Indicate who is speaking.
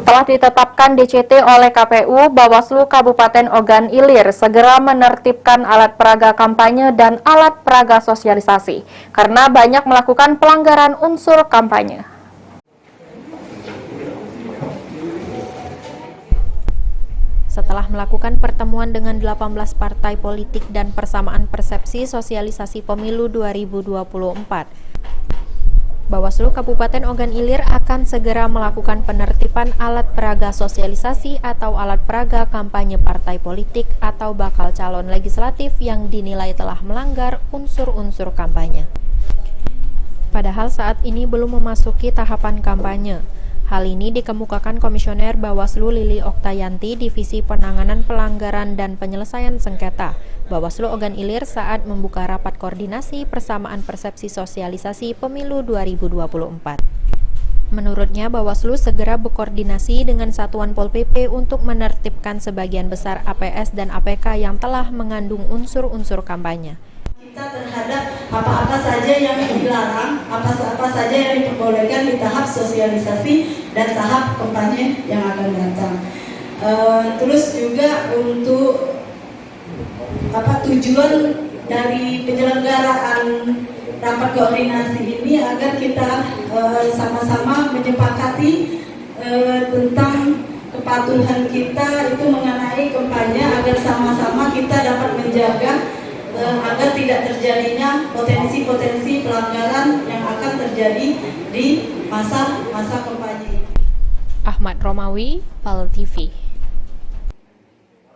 Speaker 1: Setelah ditetapkan DCT oleh KPU, Bawaslu Kabupaten Ogan Ilir segera menertibkan alat peraga kampanye dan alat peraga sosialisasi karena banyak melakukan pelanggaran unsur kampanye. Setelah melakukan pertemuan dengan 18 partai politik dan persamaan persepsi sosialisasi pemilu 2024, Bawaslu Kabupaten Ogan Ilir akan segera melakukan penertiban alat peraga sosialisasi atau alat peraga kampanye partai politik atau bakal calon legislatif yang dinilai telah melanggar unsur-unsur kampanye. Padahal saat ini belum memasuki tahapan kampanye. Hal ini dikemukakan Komisioner Bawaslu Lili Oktayanti Divisi Penanganan Pelanggaran dan Penyelesaian Sengketa Bawaslu Ogan Ilir saat membuka rapat koordinasi persamaan persepsi sosialisasi pemilu 2024. Menurutnya, Bawaslu segera berkoordinasi dengan Satuan Pol PP untuk menertibkan sebagian besar APS dan APK yang telah mengandung unsur-unsur kampanye.
Speaker 2: Kita terhadap apa-apa saja yang dilarang, apa saja yang diperbolehkan di tahap sosialisasi dan tahap kampanye yang akan datang. Terus juga untuk tujuan dari penyelenggaraan rapat koordinasi ini agar kita sama-sama menyepakati tentang kepatuhan kita itu mengenai kampanye agar sama-sama kita dapat menjaga agar tidak terjadinya potensi-potensi pelanggaran yang akan terjadi di masa kampanye.
Speaker 1: Ahmad Romawi, PAL TV.